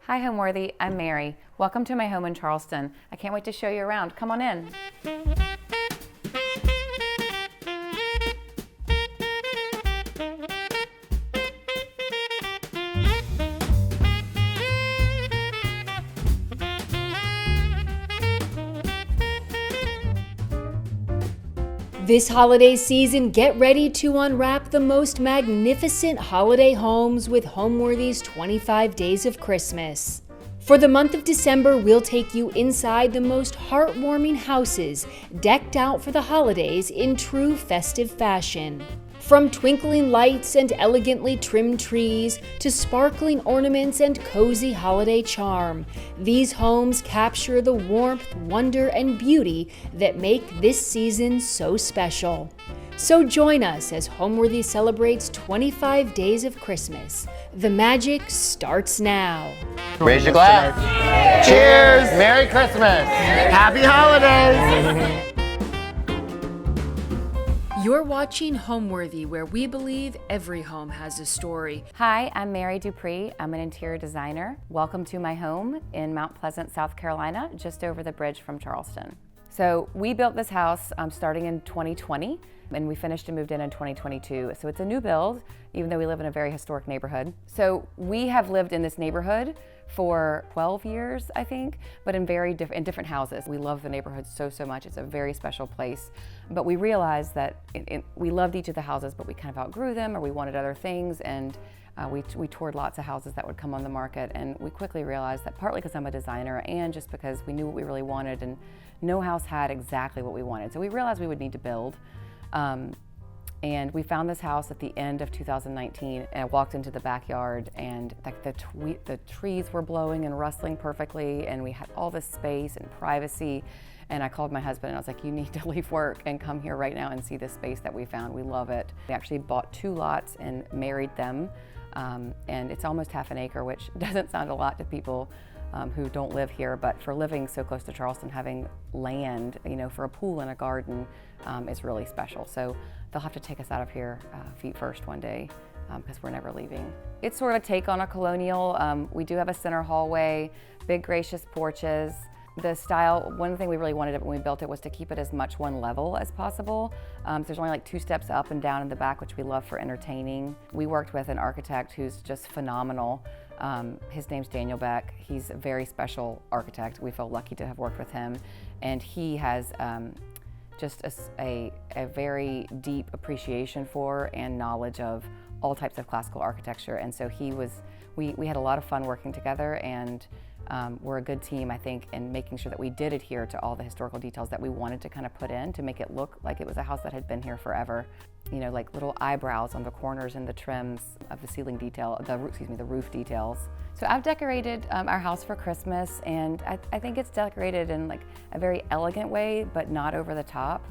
Hi Homeworthy, I'm Mary. Welcome to my home in Charleston. I can't wait to show you around. Come on in. This holiday season, get ready to unwrap the most magnificent holiday homes with Homeworthy's 25 Days of Christmas. For the month of December, we'll take you inside the most heartwarming houses, decked out for the holidays in true festive fashion. From twinkling lights and elegantly trimmed trees to sparkling ornaments and cozy holiday charm, these homes capture the warmth, wonder, and beauty that make this season so special. So join us as Homeworthy celebrates 25 days of Christmas. The magic starts now. Raise your glass. Cheers! Merry Christmas! Happy holidays! You're watching Homeworthy, where we believe every home has a story. Hi, I'm Mary Deupree. I'm an interior designer. Welcome to my home in Mount Pleasant, South Carolina, just over the bridge from Charleston. So we built this house starting in 2020, and we finished and moved in 2022. So it's a new build, even though we live in a very historic neighborhood. So we have lived in this neighborhood for 12 years, I think, but in different houses. We love the neighborhood so much. It's a very special place. But we realized that we loved each of the houses, but we kind of outgrew them, or we wanted other things, and we toured lots of houses that would come on the market, and we quickly realized that partly because I'm a designer and just because we knew what we really wanted, and no house had exactly what we wanted. So we realized we would need to build. And we found this house at the end of 2019, and I walked into the backyard, and like the trees were blowing and rustling perfectly, and we had all this space and privacy. And I called my husband and I was like, you need to leave work and come here right now and see this space that we found. We love it. We actually bought 2 lots and married them. And it's almost half an acre, which doesn't sound a lot to people who don't live here, but for living so close to Charleston, having land, for a pool and a garden is really special. So they'll have to take us out of here feet first one day because we're never leaving. It's sort of a take on a colonial. We do have a center hallway, big gracious porches. The style, one thing we really wanted when we built it was to keep it as much one level as possible. So there's only like 2 steps up and down in the back, which we love for entertaining. We worked with an architect who's just phenomenal. His name's Daniel Beck. He's a very special architect. We feel lucky to have worked with him. And he has just a very deep appreciation for and knowledge of all types of classical architecture. And so we had a lot of fun working together, and we're a good team, I think, in making sure that we did adhere to all the historical details that we wanted to kind of put in to make it look like it was a house that had been here forever. Like little eyebrows on the corners and the trims of the ceiling detail, the roof details. So I've decorated our house for Christmas, and I think it's decorated in like a very elegant way, but not over the top.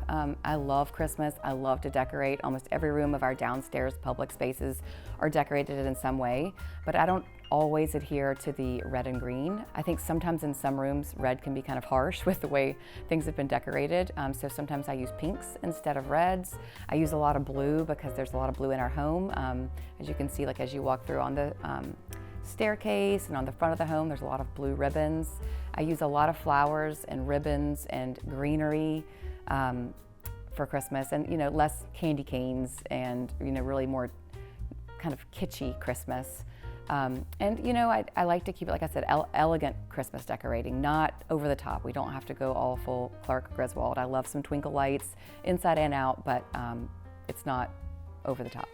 I love Christmas. I love to decorate. Almost every room of our downstairs public spaces are decorated in some way, but I don't always adhere to the red and green. I think sometimes in some rooms, red can be kind of harsh with the way things have been decorated. So sometimes I use pinks instead of reds. I use a lot of blue because there's a lot of blue in our home. As you can see, like as you walk through on the staircase and on the front of the home, there's a lot of blue ribbons. I use a lot of flowers and ribbons and greenery for Christmas, and less candy canes and really more kind of kitschy Christmas. And I like to keep it, like I said, elegant Christmas decorating, not over the top. We don't have to go all full Clark Griswold. I love some twinkle lights inside and out, but it's not over the top.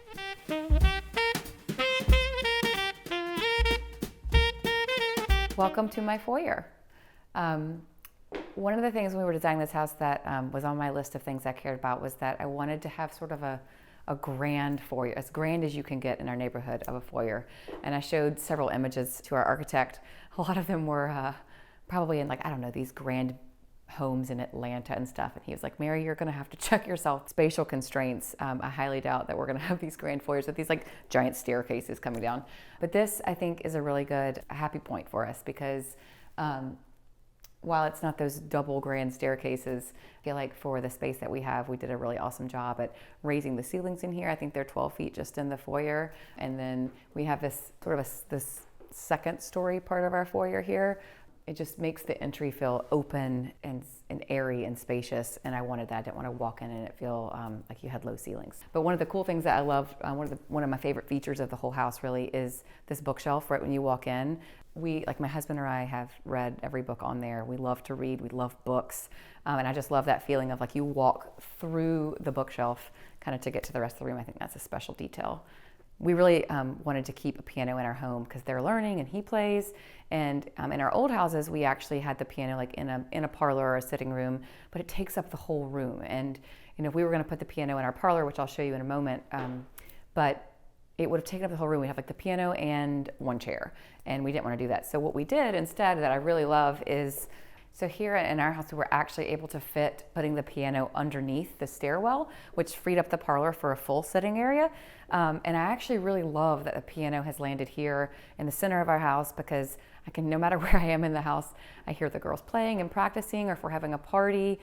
Welcome to my foyer. One of the things when we were designing this house that was on my list of things I cared about was that I wanted to have sort of a grand foyer, as grand as you can get in our neighborhood of a foyer. And I showed several images to our architect. A lot of them were probably in these grand homes in Atlanta and stuff. And he was like, Mary, you're gonna have to check yourself. Spatial constraints. I highly doubt that we're gonna have these grand foyers with these like giant staircases coming down. But this, I think, is a really good happy point for us because while it's not those double grand staircases, I feel like for the space that we have, we did a really awesome job at raising the ceilings in here. I think they're 12 feet just in the foyer. And then we have this sort of this second story part of our foyer here. It just makes the entry feel open and airy and spacious, and I wanted that. I didn't want to walk in and it feel like you had low ceilings. But one of the cool things that I love, one of my favorite features of the whole house really is this bookshelf right when you walk in. Like my husband and I have read every book on there. We love to read, we love books, and I just love that feeling of like you walk through the bookshelf kind of to get to the rest of the room. I think that's a special detail. We really wanted to keep a piano in our home because they're learning and he plays. And in our old houses, we actually had the piano like in a parlor or a sitting room, but it takes up the whole room. And if we were going to put the piano in our parlor, which I'll show you in a moment, but it would have taken up the whole room. We'd have like the piano and one chair, and we didn't want to do that. So what we did instead that I really love is, so here in our house, we were actually able to fit putting the piano underneath the stairwell, which freed up the parlor for a full sitting area. And I actually really love that the piano has landed here in the center of our house because I can, no matter where I am in the house, I hear the girls playing and practicing, or if we're having a party,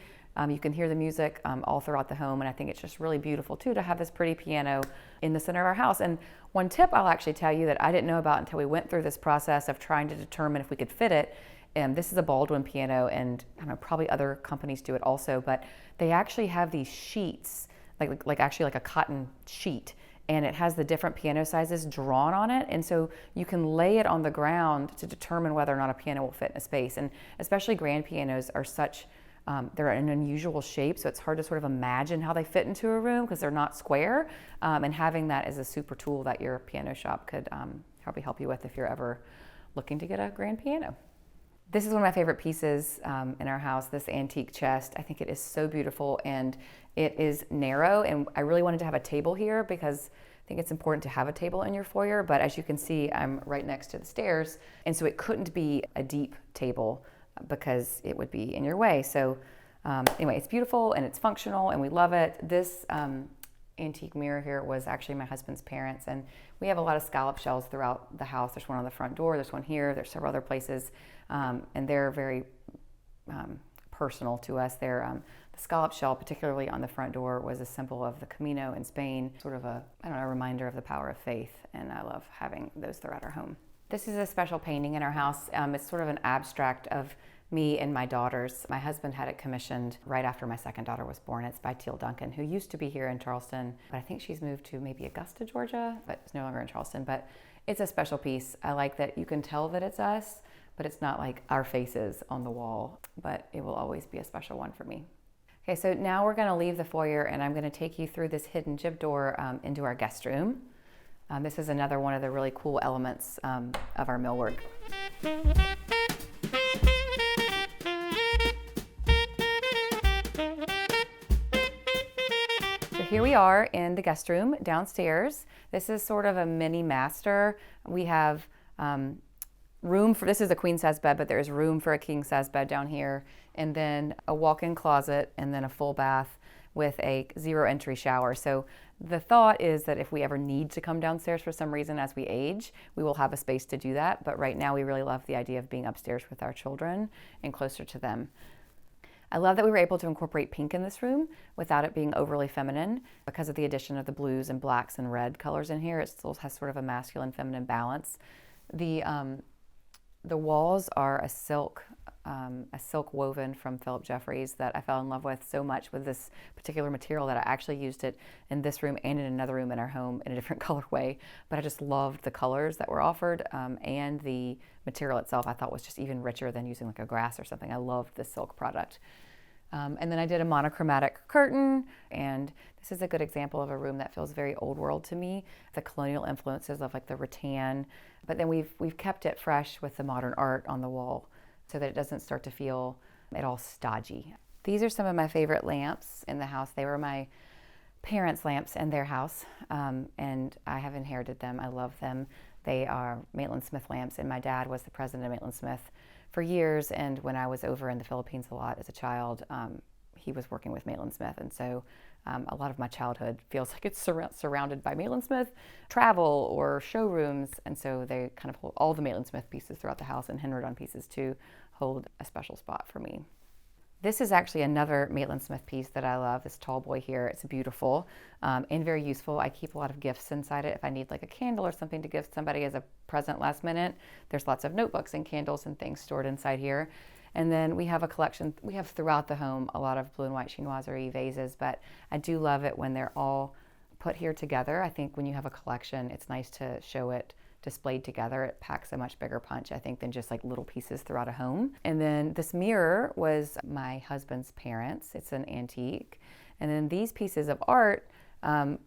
you can hear the music all throughout the home. And I think it's just really beautiful too to have this pretty piano in the center of our house. And one tip I'll actually tell you that I didn't know about until we went through this process of trying to determine if we could fit it. This is a Baldwin piano, and I don't know, probably other companies do it also, but they actually have these sheets, like actually like a cotton sheet, and it has the different piano sizes drawn on it, and so you can lay it on the ground to determine whether or not a piano will fit in a space. And especially grand pianos are such, they're an unusual shape, so it's hard to sort of imagine how they fit into a room because they're not square, and having that as a super tool that your piano shop could probably help you with if you're ever looking to get a grand piano. This is one of my favorite pieces in our house, this antique chest. I think it is so beautiful, and it is narrow, and I really wanted to have a table here because I think it's important to have a table in your foyer, but as you can see, I'm right next to the stairs, and so it couldn't be a deep table because it would be in your way. So anyway, it's beautiful and it's functional and we love it. This antique mirror here was actually my husband's parents, and we have a lot of scallop shells throughout the house. There's one on the front door, there's one here, there's several other places, and they're very personal to us. They're the scallop shell, particularly on the front door, was a symbol of the Camino in Spain, sort of a reminder of the power of faith, and I love having those throughout our home. This is a special painting in our house. It's sort of an abstract of me and my daughters. My husband had it commissioned right after my second daughter was born. It's by Teal Duncan, who used to be here in Charleston, but I think she's moved to maybe Augusta, Georgia, but it's no longer in Charleston. But it's a special piece. I like that you can tell that it's us, but it's not like our faces on the wall, but it will always be a special one for me. Okay, so now we're gonna leave the foyer and I'm gonna take you through this hidden jib door into our guest room. This is another one of the really cool elements of our millwork. So here we are in the guest room downstairs. This is sort of a mini master. We have room for, this is a queen size bed, but there's room for a king size bed down here, and then a walk-in closet, and then a full bath with a zero entry shower. So the thought is that if we ever need to come downstairs for some reason as we age, we will have a space to do that. But right now we really love the idea of being upstairs with our children and closer to them. I love that we were able to incorporate pink in this room without it being overly feminine because of the addition of the blues and blacks and red colors in here. It still has sort of a masculine feminine balance. The walls are a silk woven from Philip Jeffries that I fell in love with so much with this particular material that I actually used it in this room and in another room in our home in a different colorway. But I just loved the colors that were offered, and the material itself I thought was just even richer than using like a grass or something. I loved this silk product. And then I did a monochromatic curtain, and this is a good example of a room that feels very old world to me. The colonial influences of like the rattan, but then we've kept it fresh with the modern art on the wall so that it doesn't start to feel at all stodgy. These are some of my favorite lamps in the house. They were my parents' lamps in their house, and I have inherited them. I love them. They are Maitland Smith lamps, and my dad was the president of Maitland Smith for years, and when I was over in the Philippines a lot as a child, he was working with Maitland Smith, and so a lot of my childhood feels like it's surrounded by Maitland Smith travel or showrooms, and so they kind of hold all the Maitland Smith pieces throughout the house, and Henredon pieces too hold a special spot for me. This is actually another Maitland Smith piece that I love, this tall boy here. It's beautiful and very useful. I keep a lot of gifts inside it. If I need like a candle or something to give somebody as a present last minute, there's lots of notebooks and candles and things stored inside here. And then we have a collection, we have throughout the home a lot of blue and white chinoiserie vases, but I do love it when they're all put here together. I think when you have a collection, it's nice to show it displayed together. It packs a much bigger punch, I think, than just like little pieces throughout a home. And then this mirror was my husband's parents. It's an antique. And then these pieces of art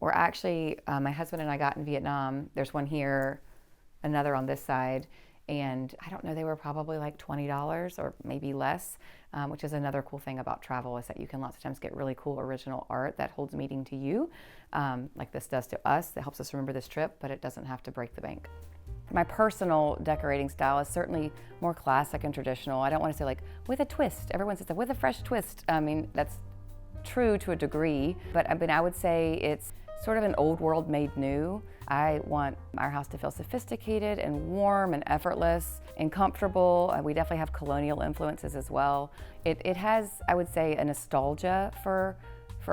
were actually my husband and I got in Vietnam. There's one here, another on this side. And I don't know, they were probably like $20 or maybe less, which is another cool thing about travel, is that you can lots of times get really cool original art that holds meaning to you, like this does to us. That helps us remember this trip, but it doesn't have to break the bank. My personal decorating style is certainly more classic and traditional. I don't want to say like with a twist. Everyone says with a fresh twist. I mean, that's true to a degree, but I would say it's sort of an old world made new. I want our house to feel sophisticated and warm and effortless and comfortable. We definitely have colonial influences as well. It has, I would say, a nostalgia for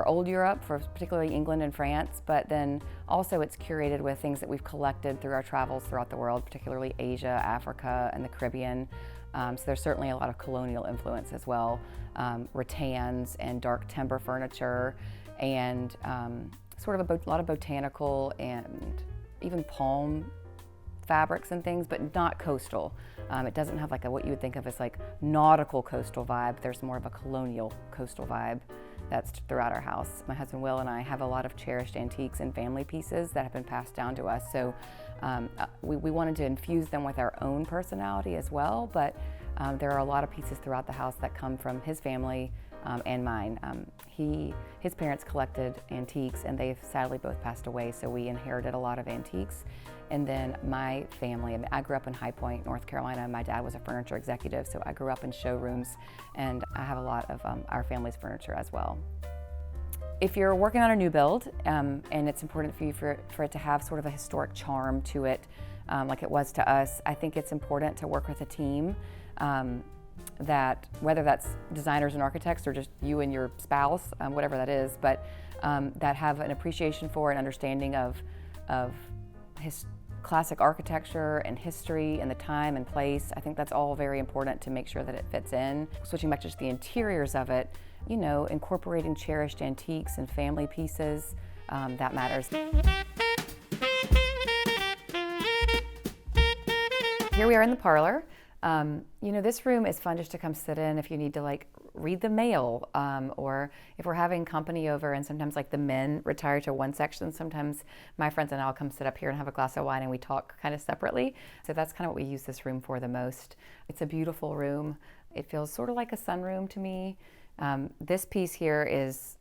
old Europe, for particularly England and France, but then also it's curated with things that we've collected through our travels throughout the world, particularly Asia, Africa, and the Caribbean. So there's certainly a lot of colonial influence as well. Rattans and dark timber furniture, and sort of a lot of botanical and even palm fabrics and things, but not coastal. It doesn't have like what you would think of as like nautical coastal vibe. There's more of a colonial coastal vibe that's throughout our house. My husband Will and I have a lot of cherished antiques and family pieces that have been passed down to us. So we wanted to infuse them with our own personality as well, but there are a lot of pieces throughout the house that come from his family and mine. His parents collected antiques, and they've sadly both passed away, so we inherited a lot of antiques. And then my family, I grew up in High Point, North Carolina. My dad was a furniture executive, so I grew up in showrooms, and I have a lot of our family's furniture as well. If you're working on a new build, and it's important for you for it to have sort of a historic charm to it, like it was to us, I think it's important to work with a team that, whether that's designers and architects or just you and your spouse, whatever that is, but that have an appreciation for and understanding of classic architecture and history and the time and place. I think that's all very important to make sure that it fits in. Switching back to just the interiors of it, you know, incorporating cherished antiques and family pieces, that matters. Here we are in the parlor. You know, this room is fun just to come sit in if you need to like read the mail, or if we're having company over, and sometimes like the men retire to one section. Sometimes my friends and I'll come sit up here and have a glass of wine and we talk kind of separately. So that's kind of what we use this room for the most. It's a beautiful room. It feels sort of like a sunroom to me. This piece here is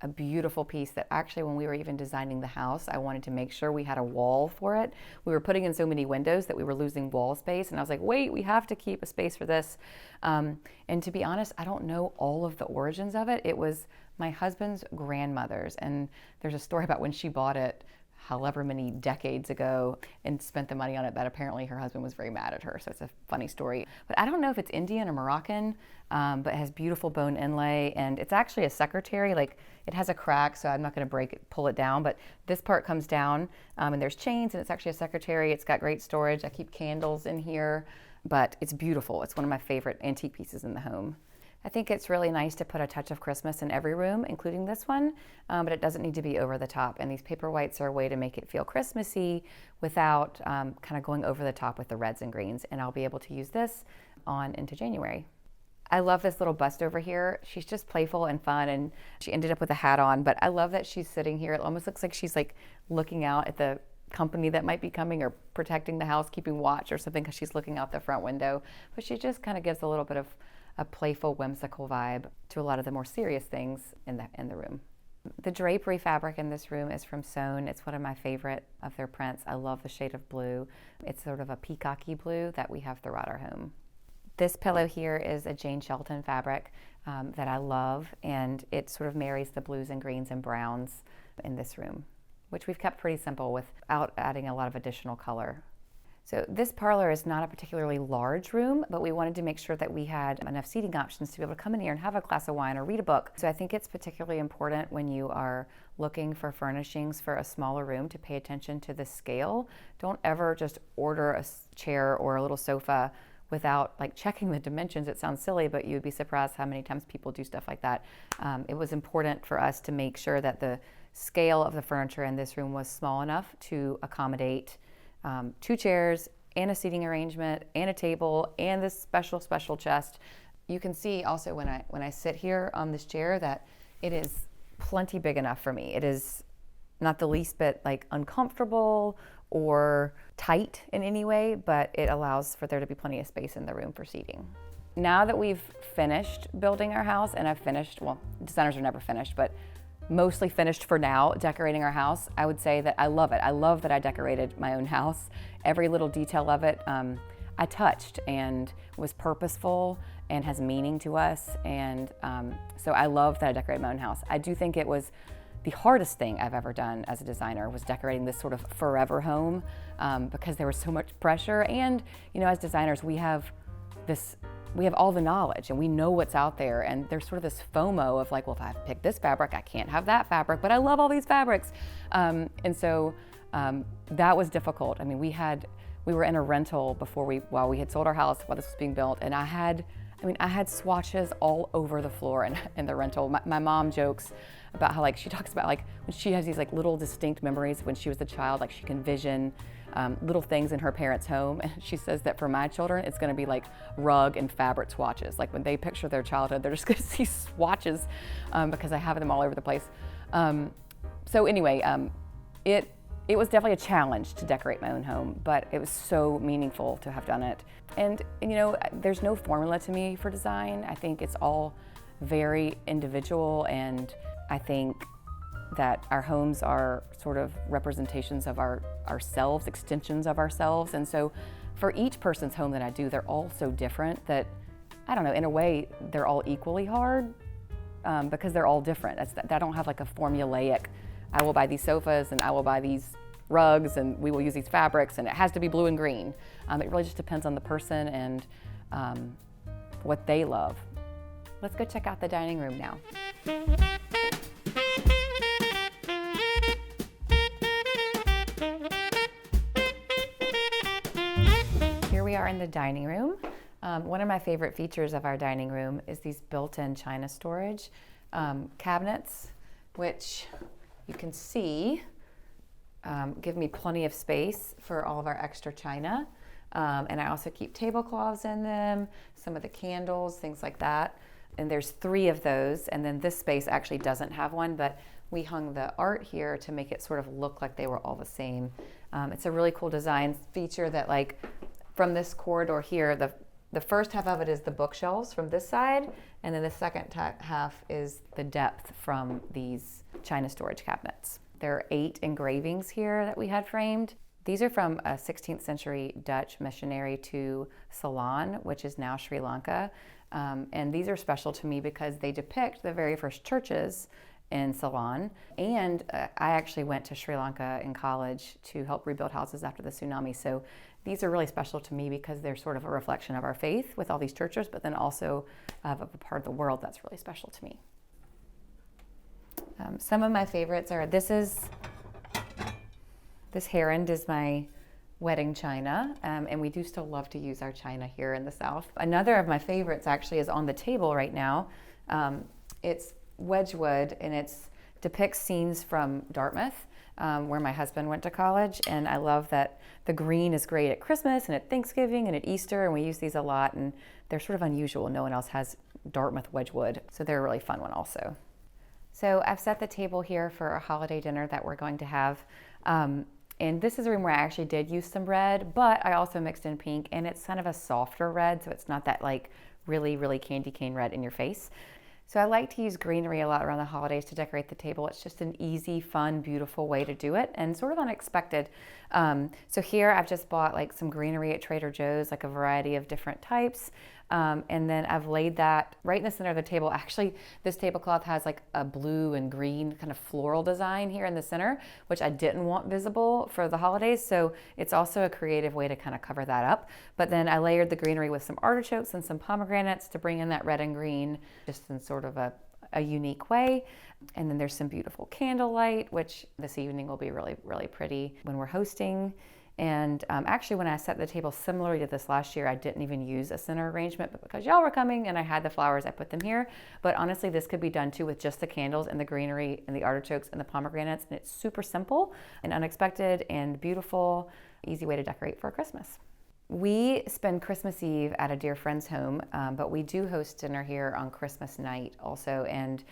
a beautiful piece that actually, when we were even designing the house, I wanted to make sure we had a wall for it. We were putting in so many windows that we were losing wall space, and I was like, wait, we have to keep a space for this. And to be honest, I don't know all of the origins of it. It was my husband's grandmother's, and there's a story about when she bought it however many decades ago and spent the money on it, that apparently her husband was very mad at her. So it's a funny story. But I don't know if it's Indian or Moroccan, but it has beautiful bone inlay, and it's actually a secretary. Like, it has a crack, so I'm not going to pull it down, but this part comes down, and there's chains, and it's actually a secretary. It's got great storage. I keep candles in here, but it's beautiful. It's one of my favorite antique pieces in the home. I think it's really nice to put a touch of Christmas in every room, including this one, but it doesn't need to be over the top. And these paper whites are a way to make it feel Christmassy without kind of going over the top with the reds and greens. And I'll be able to use this on into January. I love this little bust over here. She's just playful and fun, and she ended up with a hat on, but I love that she's sitting here. It almost looks like she's like looking out at the company that might be coming, or protecting the house, keeping watch or something, because she's looking out the front window. But she just kind of gives a little bit of a playful, whimsical vibe to a lot of the more serious things in the room. The drapery fabric in this room is from Sewn. It's one of my favorite of their prints. I love the shade of blue. It's sort of a peacocky blue that we have throughout our home. This pillow here is a Jane Shelton fabric that I love, and it sort of marries the blues and greens and browns in this room, which we've kept pretty simple without adding a lot of additional color. So this parlor is not a particularly large room, but we wanted to make sure that we had enough seating options to be able to come in here and have a glass of wine or read a book. So I think it's particularly important when you are looking for furnishings for a smaller room to pay attention to the scale. Don't ever just order a chair or a little sofa without like checking the dimensions. It sounds silly, but you'd be surprised how many times people do stuff like that. It was important for us to make sure that the scale of the furniture in this room was small enough to accommodate 2 chairs and a seating arrangement and a table and this special chest. You can see also when I sit here on this chair that it is plenty big enough for me. It is not the least bit like uncomfortable or tight in any way, but it allows for there to be plenty of space in the room for seating. Now that we've finished building our house, and I've finished, well, designers are never finished, but mostly finished for now, decorating our house, I would say that I love it. I love that I decorated my own house. Every little detail of it I touched and was purposeful and has meaning to us. And so I love that I decorated my own house. I do think it was the hardest thing I've ever done as a designer was decorating this sort of forever home because there was so much pressure. And, you know, as designers, we have all the knowledge and we know what's out there, and there's sort of this FOMO of like, well, if I pick this fabric, I can't have that fabric, but I love all these fabrics. And so that was difficult. I mean, we were in a rental while we had sold our house, while this was being built, and I had swatches all over the floor in the rental. My mom jokes about how, like, she talks about like when she has these like little distinct memories when she was a child, like she can vision little things in her parents' home. And she says that for my children, it's gonna be like rug and fabric swatches. Like when they picture their childhood, they're just gonna see swatches because I have them all over the place. So anyway, it was definitely a challenge to decorate my own home, but it was so meaningful to have done it. And you know, there's no formula to me for design. I think it's all very individual, and I think that our homes are sort of representations of ourselves, extensions of ourselves. And so for each person's home that I do, they're all so different that, I don't know, in a way, they're all equally hard because they're all different. I don't have like a formulaic, I will buy these sofas and I will buy these rugs and we will use these fabrics and it has to be blue and green. It really just depends on the person and what they love. Let's go check out the dining room now. Here we are in the dining room. One of my favorite features of our dining room is these built-in china storage cabinets, which you can see give me plenty of space for all of our extra china. And I also keep tablecloths in them, some of the candles, things like that. And there's 3 of those, and then this space actually doesn't have one, but we hung the art here to make it sort of look like they were all the same. It's a really cool design feature that, like, from this corridor here, the first half of it is the bookshelves from this side, and then the second half is the depth from these china storage cabinets. There are 8 engravings here that we had framed. These are from a 16th century Dutch missionary to Ceylon, which is now Sri Lanka. And these are special to me because they depict the very first churches in Ceylon. And I actually went to Sri Lanka in college to help rebuild houses after the tsunami. So these are really special to me because they're sort of a reflection of our faith with all these churches, but then also of a part of the world that's really special to me. Some of my favorites are, this Herond is my wedding china, and we do still love to use our china here in the South. Another of my favorites actually is on the table right now. It's Wedgwood, and it depicts scenes from Dartmouth, where my husband went to college, and I love that the green is great at Christmas and at Thanksgiving and at Easter, and we use these a lot, and they're sort of unusual. No one else has Dartmouth Wedgwood, so they're a really fun one also. So I've set the table here for a holiday dinner that we're going to have. And this is a room where I actually did use some red, but I also mixed in pink, and it's kind of a softer red, so it's not that like really, really candy cane red in your face. So I like to use greenery a lot around the holidays to decorate the table. It's just an easy, fun, beautiful way to do it and sort of unexpected. So here I've just bought like some greenery at Trader Joe's, like a variety of different types. And then I've laid that right in the center of the table. Actually, this tablecloth has like a blue and green kind of floral design here in the center, which I didn't want visible for the holidays. So it's also a creative way to kind of cover that up. But then I layered the greenery with some artichokes and some pomegranates to bring in that red and green, just in sort of a unique way. And then there's some beautiful candlelight, which this evening will be really, really pretty when we're hosting. And actually, when I set the table similarly to this last year, I didn't even use a center arrangement, but because y'all were coming and I had the flowers, I put them here. But honestly, this could be done too with just the candles and the greenery and the artichokes and the pomegranates. And it's super simple and unexpected and beautiful, easy way to decorate for Christmas. We spend Christmas Eve at a dear friend's home, but we do host dinner here on Christmas night also. And,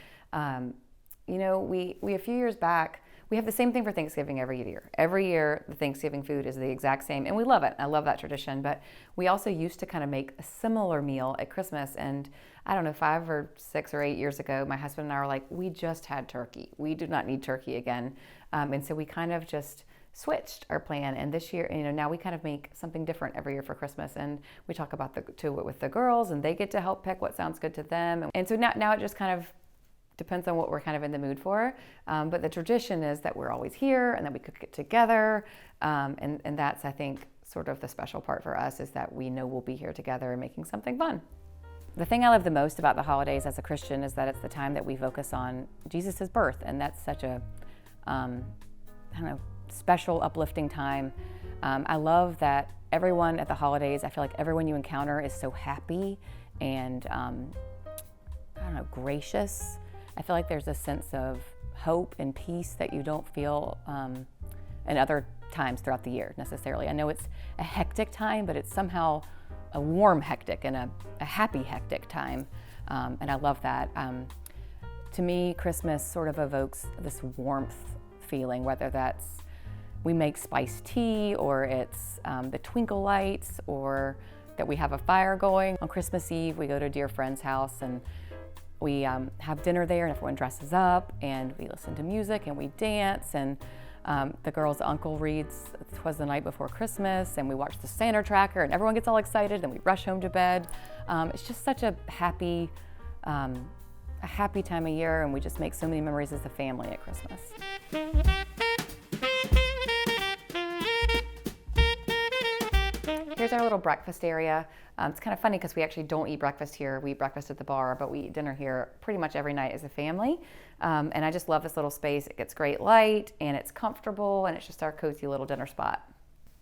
we a few years back, we have the same thing for Thanksgiving every year. Every year, the Thanksgiving food is the exact same, and we love it. I love that tradition, but we also used to kind of make a similar meal at Christmas, and I don't know, 5 or 6 or 8 years ago, my husband and I were like, we just had turkey. We do not need turkey again. And so we kind of just switched our plan, and this year, now we kind of make something different every year for Christmas, and we talk about with the girls, and they get to help pick what sounds good to them. And so now it just kind of depends on what we're kind of in the mood for. But the tradition is that we're always here and that we cook it together. And that's, I think, sort of the special part for us, is that we know we'll be here together and making something fun. The thing I love the most about the holidays as a Christian is that it's the time that we focus on Jesus' birth. And that's such a, special, uplifting time. I love that everyone at the holidays, I feel like everyone you encounter is so happy and, gracious. I feel like there's a sense of hope and peace that you don't feel in other times throughout the year necessarily. I know it's a hectic time, but it's somehow a warm hectic and a happy hectic time. And I love that. To me, Christmas sort of evokes this warmth feeling, whether that's we make spiced tea, or it's the twinkle lights, or that we have a fire going. On Christmas Eve, we go to a dear friend's house and we have dinner there, and everyone dresses up, and we listen to music, and we dance, and the girl's uncle reads "'Twas the Night Before Christmas," and we watch the Santa tracker, and everyone gets all excited, and we rush home to bed. It's just such a happy time of year, and we just make so many memories as a family at Christmas. Here's our little breakfast area. It's kind of funny because we actually don't eat breakfast here. We eat breakfast at the bar, but we eat dinner here pretty much every night as a family. And I just love this little space. It gets great light, and it's comfortable, and it's just our cozy little dinner spot.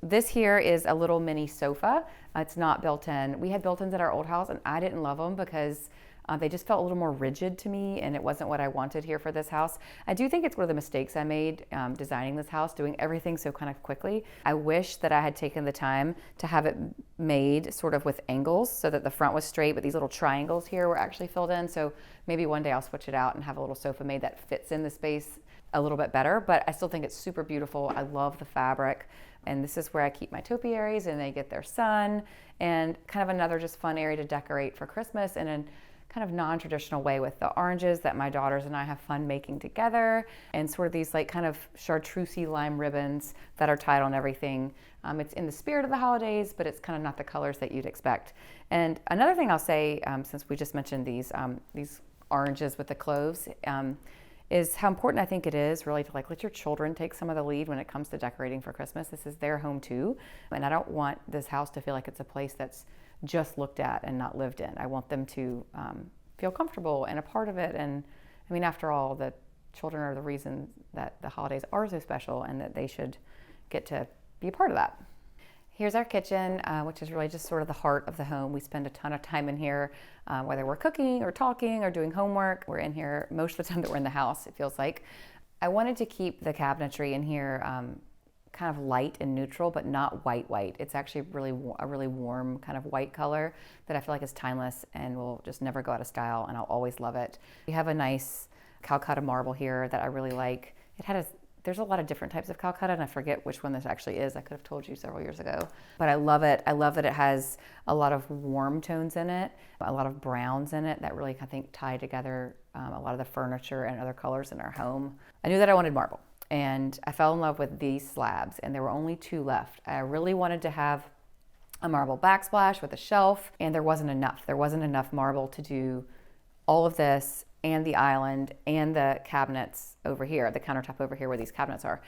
This here is a little mini sofa. It's not built in. We had built-ins at our old house, and I didn't love them because they just felt a little more rigid to me, and it wasn't what I wanted here for this house. I do think it's one of the mistakes I made designing this house, doing everything so kind of quickly. I wish that I had taken the time to have it made sort of with angles so that the front was straight, but these little triangles here were actually filled in. So maybe one day I'll switch it out and have a little sofa made that fits in the space a little bit better, but I still think it's super beautiful. I love the fabric. And this is where I keep my topiaries, and they get their sun, and kind of another just fun area to decorate for Christmas in a kind of non-traditional way, with the oranges that my daughters and I have fun making together, and sort of these like kind of chartreusey lime ribbons that are tied on everything. It's in the spirit of the holidays, but it's kind of not the colors that you'd expect. And another thing I'll say, since we just mentioned these oranges with the cloves, is how important I think it is really to like let your children take some of the lead when it comes to decorating for Christmas. This is their home too, and I don't want this house to feel like it's a place that's just looked at and not lived in. I want them to feel comfortable and a part of it. And I mean, after all, the children are the reason that the holidays are so special, and that they should get to be a part of that. Here's our kitchen, which is really just sort of the heart of the home. We spend a ton of time in here, whether we're cooking or talking or doing homework. We're in here most of the time that we're in the house, it feels like. I wanted to keep the cabinetry in here kind of light and neutral, but not white. It's actually a really warm kind of white color that I feel like is timeless and will just never go out of style, and I'll always love it. We have a nice Calcutta marble here that I really like. It had there's a lot of different types of Calcutta, and I forget which one this actually is. I could have told you several years ago. But I love it. I love that it has a lot of warm tones in it, a lot of browns in it that really, I think, tie together a lot of the furniture and other colors in our home. I knew that I wanted marble, and I fell in love with these slabs, and there were only 2 left. I really wanted to have a marble backsplash with a shelf, and there wasn't enough. There wasn't enough marble to do all of this and the island and the cabinets over here, the countertop over here where these cabinets are.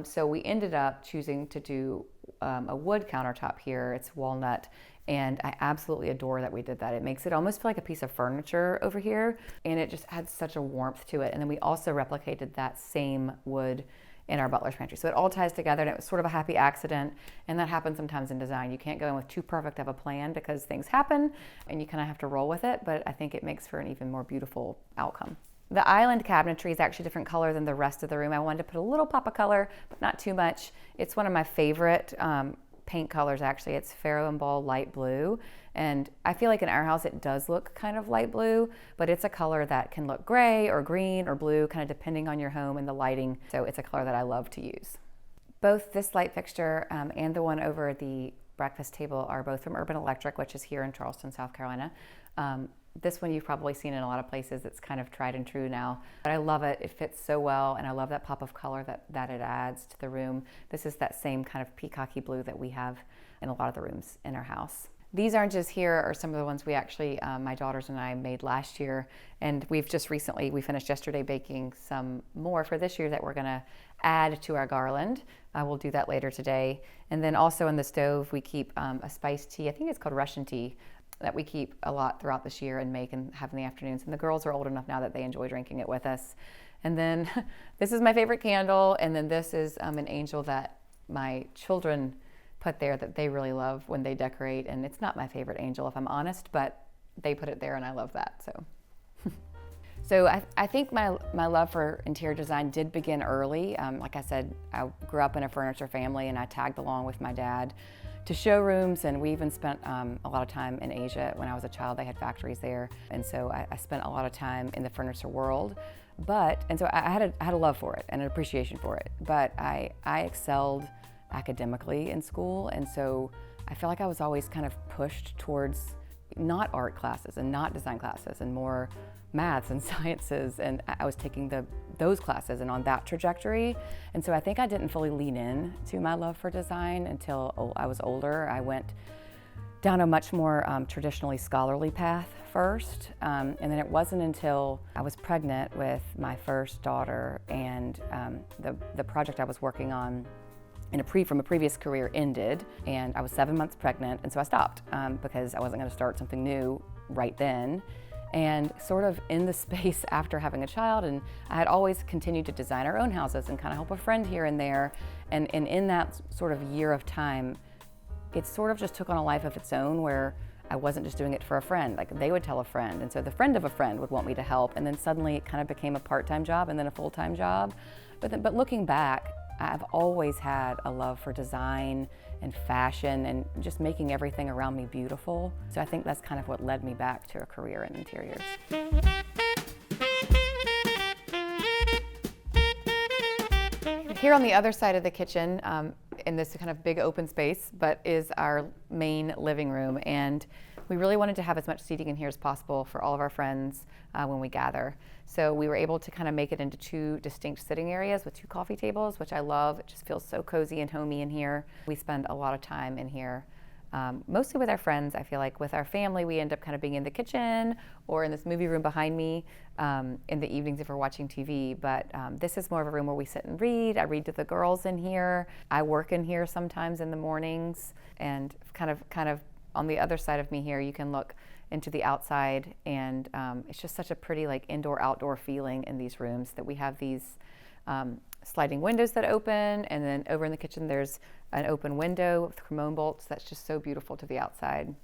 So we ended up choosing to do a wood countertop here. It's walnut, and I absolutely adore that we did that. It makes it almost feel like a piece of furniture over here, and it just adds such a warmth to it. And then we also replicated that same wood in our butler's pantry. So it all ties together, and it was sort of a happy accident, and that happens sometimes in design. You can't go in with too perfect of a plan because things happen, and you kind of have to roll with it, but I think it makes for an even more beautiful outcome. The island cabinetry is actually a different color than the rest of the room. I wanted to put a little pop of color, but not too much. It's one of my favorite paint colors, actually. It's Faro and Ball light blue, and I feel like in our house it does look kind of light blue, but it's a color that can look gray or green or blue, kind of depending on your home and the lighting. So it's a color that I love to use. Both this light fixture and the one over the breakfast table are both from Urban Electric, which is here in Charleston, South Carolina. This one you've probably seen in a lot of places. It's kind of tried and true now, but I love it. It fits so well, and I love that pop of color that it adds to the room. This is that same kind of peacocky blue that we have in a lot of the rooms in our house. These oranges here are some of the ones we actually, my daughters and I made last year, and we finished yesterday baking some more for this year that we're gonna add to our garland. We'll do that later today. And then also in the stove, we keep a spiced tea, I think it's called Russian tea, that we keep a lot throughout this year and make and have in the afternoons. And the girls are old enough now that they enjoy drinking it with us. And then this is my favorite candle, and then this is an angel that my children put there that they really love when they decorate. And it's not my favorite angel, if I'm honest, but they put it there and I love that, so. So I think my love for interior design did begin early. Like I said, I grew up in a furniture family, and I tagged along with my dad to showrooms, and we even spent a lot of time in Asia. When I was a child, they had factories there, and so I spent a lot of time in the furniture world. And so I had a love for it and an appreciation for it, but I excelled academically in school, and so I feel like I was always kind of pushed towards not art classes and not design classes and more maths and sciences, and I was taking those classes and on that trajectory. And so I think I didn't fully lean in to my love for design until I was older. I went down a much more traditionally scholarly path first, and then it wasn't until I was pregnant with my first daughter, and the project I was working on from a previous career ended, and I was 7 months pregnant, and so I stopped because I wasn't going to start something new right then. And sort of in the space after having a child, and I had always continued to design our own houses and kind of help a friend here and there, and in that sort of year of time, it sort of just took on a life of its own where I wasn't just doing it for a friend. Like, they would tell a friend, and so the friend of a friend would want me to help, and then suddenly it kind of became a part-time job and then a full-time job. But looking back, I've always had a love for design and fashion and just making everything around me beautiful. So I think that's kind of what led me back to a career in interiors. Here on the other side of the kitchen, in this kind of big open space, but is our main living room. And we really wanted to have as much seating in here as possible for all of our friends when we gather. So we were able to kind of make it into 2 distinct sitting areas with 2 coffee tables, which I love. It just feels so cozy and homey in here. We spend a lot of time in here, mostly with our friends. I feel like with our family, we end up kind of being in the kitchen or in this movie room behind me in the evenings if we're watching TV. But this is more of a room where we sit and read. I read to the girls in here. I work in here sometimes in the mornings, and kind of on the other side of me here, you can look into the outside, and it's just such a pretty like indoor-outdoor feeling in these rooms that we have these sliding windows that open, and then over in the kitchen there's an open window with cremone bolts that's just so beautiful to the outside.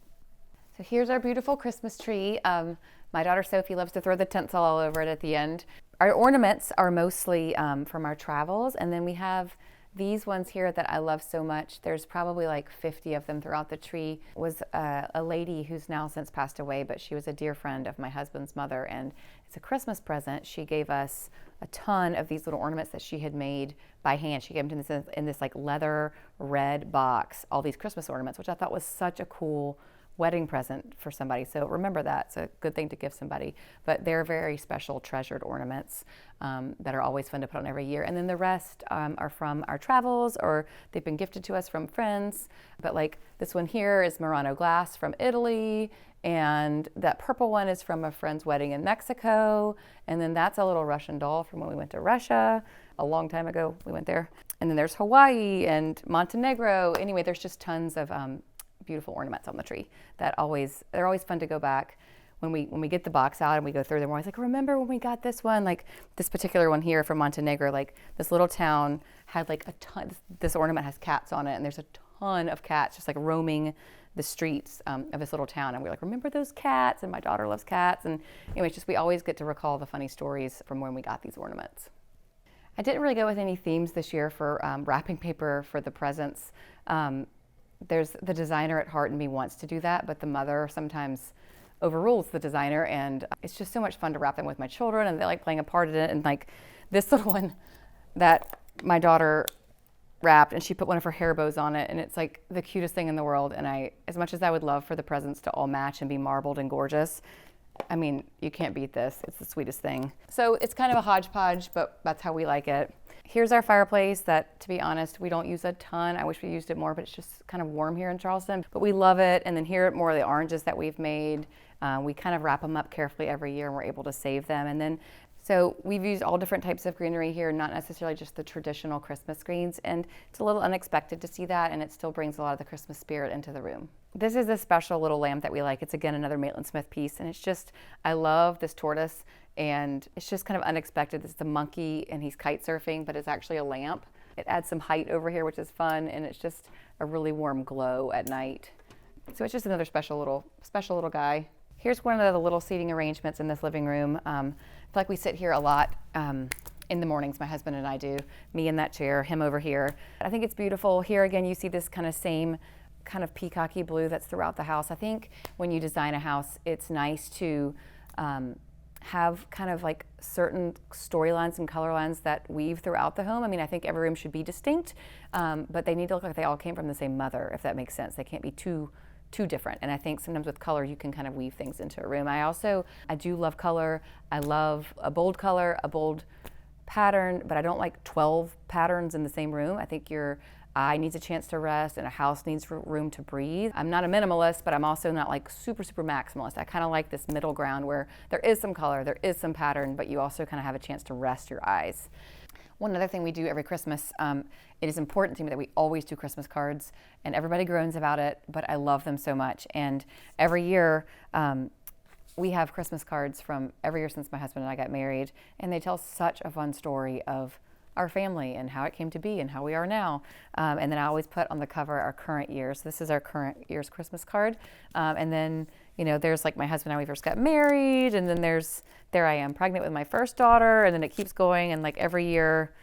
So here's our beautiful Christmas tree. My daughter Sophie loves to throw the tinsel all over it at the end. Our ornaments are mostly from our travels, and then we have These ones here that I love so much, there's probably like 50 of them throughout the tree, was a lady who's now since passed away, but she was a dear friend of my husband's mother, and it's a Christmas present. She gave us a ton of these little ornaments that she had made by hand. She gave them to this, in this like leather red box, all these Christmas ornaments, which I thought was such a cool wedding present for somebody. So remember that. It's a good thing to give somebody. But they're very special, treasured ornaments that are always fun to put on every year. And then the rest are from our travels, or they've been gifted to us from friends. But like this one here is Murano glass from Italy. And that purple one is from a friend's wedding in Mexico. And then that's a little Russian doll from when we went to Russia a long time ago. We went there. And then there's Hawaii and Montenegro. Anyway, there's just tons of beautiful ornaments on the tree that they're always fun to go back when we get the box out and we go through them. We're always like, remember when we got this one? Like this particular one here from Montenegro, like this little town had like a ton, this ornament has cats on it, and there's a ton of cats just like roaming the streets of this little town. And we're like, remember those cats? And my daughter loves cats. And anyway, it's just, we always get to recall the funny stories from when we got these ornaments. I didn't really go with any themes this year for wrapping paper for the presents. There's the designer at heart in me wants to do that, but the mother sometimes overrules the designer, and it's just so much fun to wrap them with my children, and they like playing a part in it. And like this little one that my daughter wrapped, and she put one of her hair bows on it, and it's like the cutest thing in the world. And as much as I would love for the presents to all match and be marbled and gorgeous, I mean, you can't beat this. It's the sweetest thing. So it's kind of a hodgepodge, but that's how we like it. Here's our fireplace that, to be honest, we don't use a ton. I wish we used it more, but it's just kind of warm here in Charleston. But we love it. And then here are more of the oranges that we've made. We kind of wrap them up carefully every year, and we're able to save them. And then, so we've used all different types of greenery here, not necessarily just the traditional Christmas greens. And it's a little unexpected to see that, and it still brings a lot of the Christmas spirit into the room. This is a special little lamp that we like. It's again another Maitland Smith piece, and it's just, I love this tortoise, and it's just kind of unexpected. It's a monkey, and he's kite surfing, but it's actually a lamp. It adds some height over here, which is fun, and it's just a really warm glow at night. So it's just another special little guy. Here's one of the little seating arrangements in this living room. I feel like we sit here a lot in the mornings, my husband and I do. Me in that chair, him over here. I think it's beautiful. Here again, you see this kind of same kind of peacocky blue that's throughout the house. I think when you design a house, it's nice to have kind of like certain storylines and color lines that weave throughout the home. I mean, I think every room should be distinct, but they need to look like they all came from the same mother, if that makes sense. They can't be too different. And I think sometimes with color, you can kind of weave things into a room. I do love color. I love a bold color, a bold pattern, but I don't like 12 patterns in the same room. I think your eye needs a chance to rest, and a house needs room to breathe. I'm not a minimalist, but I'm also not like super maximalist. I kind of like this middle ground where there is some color, there is some pattern, but you also kind of have a chance to rest your eyes. One other thing we do every Christmas, it is important to me that we always do Christmas cards, and everybody groans about it, but I love them so much. And every year, we have Christmas cards from every year since my husband and I got married, and they tell such a fun story of our family and how it came to be and how we are now. And then I always put on the cover our current year. So this is our current year's Christmas card. And then, there's like my husband and I, we first got married, and then there I am pregnant with my first daughter, and then it keeps going, and like every year,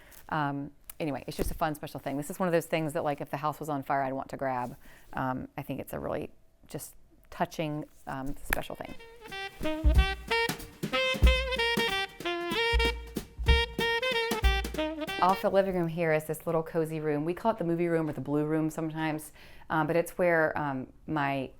anyway, it's just a fun, special thing. This is one of those things that like if the house was on fire, I'd want to grab. I think it's a really just touching, special thing. Off the living room here is this little cozy room. We call it the movie room or the blue room sometimes, but it's where my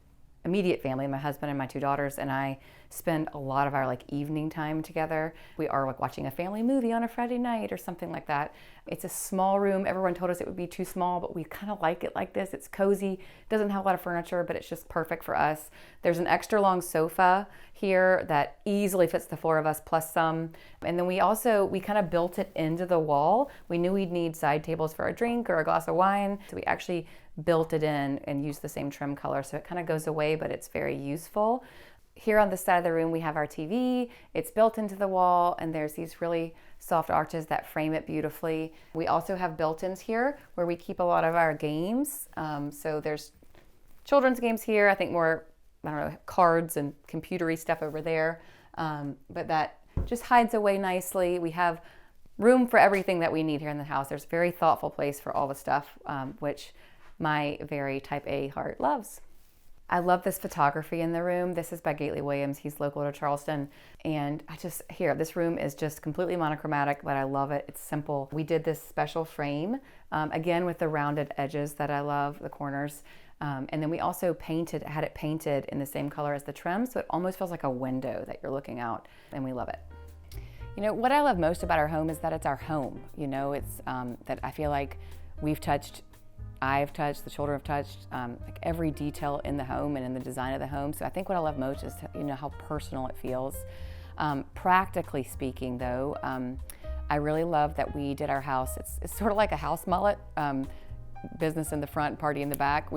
immediate family, my husband and my two daughters and I, spend a lot of our like evening time together. We are like watching a family movie on a Friday night or something like that. It's a small room. Everyone told us it would be too small, but we kind of like it like this. It's cozy, doesn't have a lot of furniture, but it's just perfect for us. There's an extra long sofa here that easily fits the four of us plus some. And then we kind of built it into the wall. We knew we'd need side tables for a drink or a glass of wine. So we actually built it in and used the same trim color. So it kind of goes away, but it's very useful. Here on this side of the room, we have our TV. It's built into the wall, and there's these really soft arches that frame it beautifully. We also have built-ins here where we keep a lot of our games. So there's children's games here. I think more, cards and computery stuff over there. But that just hides away nicely. We have room for everything that we need here in the house. There's a very thoughtful place for all the stuff, which my very type A heart loves. I love this photography in the room. This is by Gately Williams. He's local to Charleston. And this room is just completely monochromatic, but I love it. It's simple. We did this special frame, again, with the rounded edges that I love, the corners. And then we also had it painted in the same color as the trim, so it almost feels like a window that you're looking out, and we love it. You know, what I love most about our home is that it's our home. You know, it's that I feel like I've touched, the children have touched, like every detail in the home and in the design of the home. So I think what I love most is, you know, how personal it feels. Practically speaking, though, I really love that we did our house. It's sort of like a house mullet, business in the front, party in the back.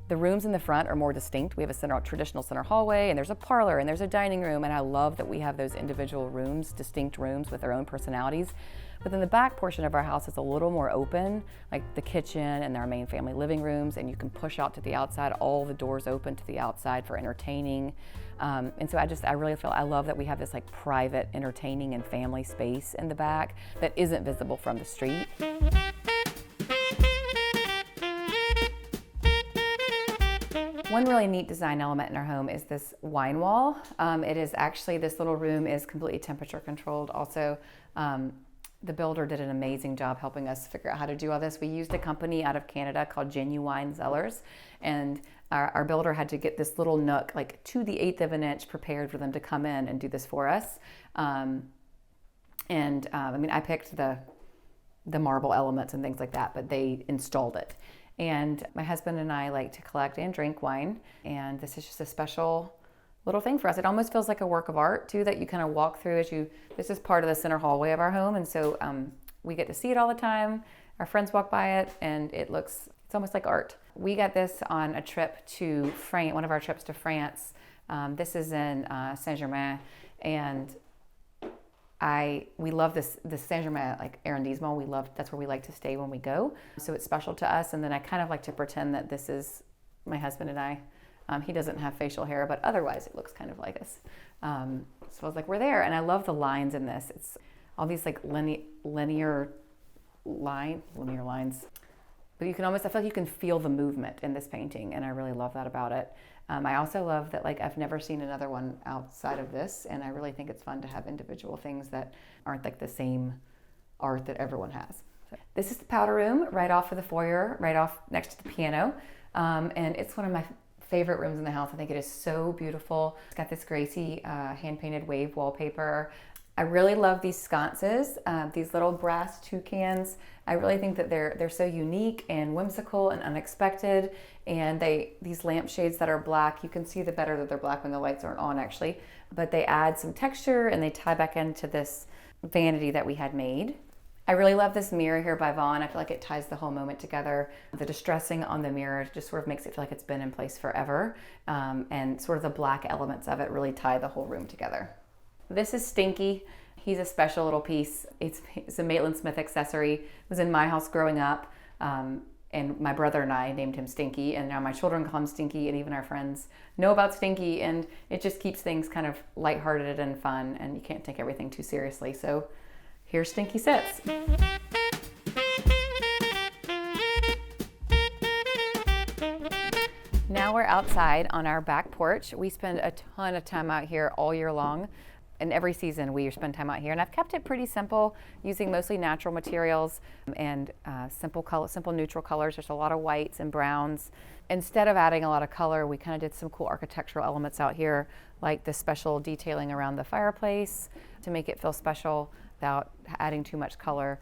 The rooms in the front are more distinct. We have a traditional center hallway, and there's a parlor, and there's a dining room, and I love that we have those individual rooms, distinct rooms with their own personalities. But then the back portion of our house is a little more open, like the kitchen and our main family living rooms, and you can push out to the outside, all the doors open to the outside for entertaining. And so I love that we have this like private entertaining and family space in the back that isn't visible from the street. One really neat design element in our home is this wine wall. This little room is completely temperature controlled. Also, the builder did an amazing job helping us figure out how to do all this. We used a company out of Canada called Genuine Cellars, and our builder had to get this little nook, like to the 1/8 of an inch, prepared for them to come in and do this for us. I picked the marble elements and things like that, but they installed it. And my husband and I like to collect and drink wine, and this is just a special little thing for us. It almost feels like a work of art too, that you kind of walk through this is part of the center hallway of our home, and so we get to see it all the time. Our friends walk by it, and it's almost like art. We got this on a trip to France, one of our trips to France. This is in Saint-Germain, and we love this Saint-Germain, like arrondissement. That's where we like to stay when we go. So it's special to us, and then I kind of like to pretend that this is my husband and I. He doesn't have facial hair, but otherwise it looks kind of like us. So I was like, we're there, and I love the lines in this. It's all these like linear lines. But I feel like you can feel the movement in this painting, and I really love that about it. I also love that I've never seen another one outside of this, and I really think it's fun to have individual things that aren't like the same art that everyone has. So, this is the powder room right off of the foyer, right off next to the piano, and it's one of my favorite rooms in the house. I think it is so beautiful. It's got this Gracie hand-painted wave wallpaper. I really love these sconces, these little brass toucans. I really think that they're so unique and whimsical and unexpected. And these lampshades that are black, you can see the better that they're black when the lights aren't on actually, but they add some texture and they tie back into this vanity that we had made. I really love this mirror here by Vaughn. I feel like it ties the whole moment together. The distressing on the mirror just sort of makes it feel like it's been in place forever. And sort of the black elements of it really tie the whole room together. This is Stinky. He's a special little piece. It's a Maitland Smith accessory. It was in my house growing up. And my brother and I named him Stinky, and now my children call him Stinky, and even our friends know about Stinky, and it just keeps things kind of lighthearted and fun, and you can't take everything too seriously. So here Stinky sits. Now we're outside on our back porch. We spend a ton of time out here all year long. And every season we spend time out here, and I've kept it pretty simple, using mostly natural materials and simple neutral colors. There's a lot of whites and browns. Instead of adding a lot of color, we kind of did some cool architectural elements out here, like the special detailing around the fireplace to make it feel special without adding too much color.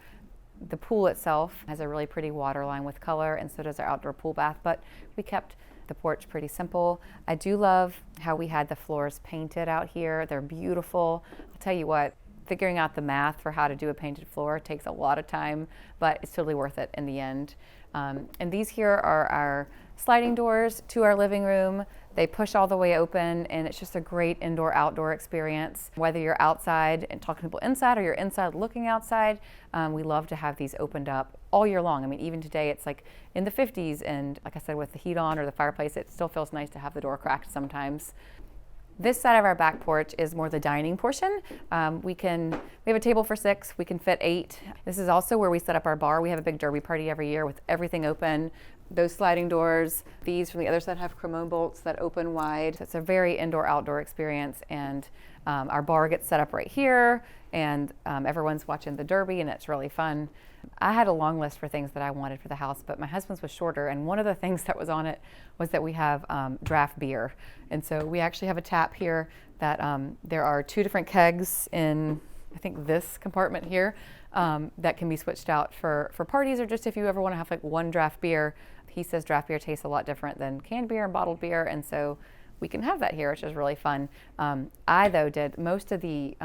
The pool itself has a really pretty water line with color, and so does our outdoor pool bath, but we kept the porch pretty simple. I do love how we had the floors painted out here. They're beautiful. I'll tell you what, figuring out the math for how to do a painted floor takes a lot of time, but it's totally worth it in the end. And these here are our sliding doors to our living room. They push all the way open, and it's just a great indoor-outdoor experience. Whether you're outside and talking to people inside or you're inside looking outside, we love to have these opened up all year long. I mean, even today it's like in the 50s, and like I said, with the heat on or the fireplace, it still feels nice to have the door cracked sometimes. This side of our back porch is more the dining portion. We have a table for 6, we can fit 8. This is also where we set up our bar. We have a big derby party every year with everything open. Those sliding doors, these from the other side have cremone bolts that open wide. So it's a very indoor-outdoor experience, and our bar gets set up right here, and everyone's watching the derby, and it's really fun. I had a long list for things that I wanted for the house, but my husband's was shorter, and one of the things that was on it was that we have draft beer. And so we actually have a tap here that there are 2 different kegs in, I think, this compartment here that can be switched out for parties, or just if you ever want to have like one draft beer. He says draft beer tastes a lot different than canned beer and bottled beer, and so we can have that here, which is really fun. I, though, did most of these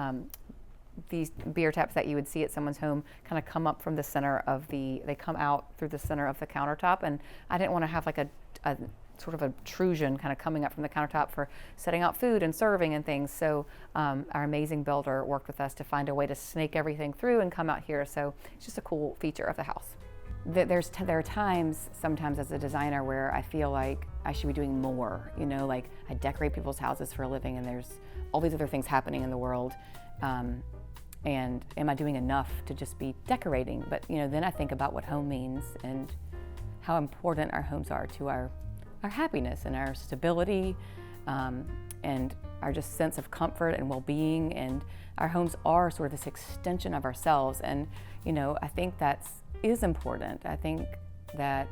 beer taps that you would see at someone's home kind of come up from the center of they come out through the center of the countertop, and I didn't want to have like a sort of obtrusion kind of coming up from the countertop for setting out food and serving and things. So our amazing builder worked with us to find a way to snake everything through and come out here. So it's just a cool feature of the house. There are times sometimes as a designer where I feel like I should be doing more, you know, like I decorate people's houses for a living and there's all these other things happening in the world. And am I doing enough to just be decorating? But, you know, then I think about what home means and how important our homes are to our happiness and our stability, and our just sense of comfort and well-being. And our homes are sort of this extension of ourselves. And, you know, I think that is important. I think that's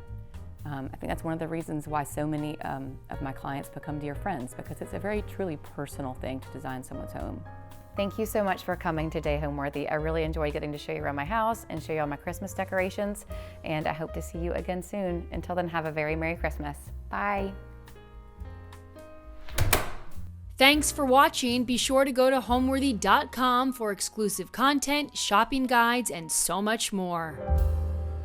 one of the reasons why so many of my clients become dear friends, because it's a very truly personal thing to design someone's home. Thank you so much for coming today, Homeworthy. I really enjoy getting to show you around my house and show you all my Christmas decorations, and I hope to see you again soon. Until then, have a very Merry Christmas. Bye. Thanks for watching. Be sure to go to homeworthy.com for exclusive content, shopping guides, and so much more.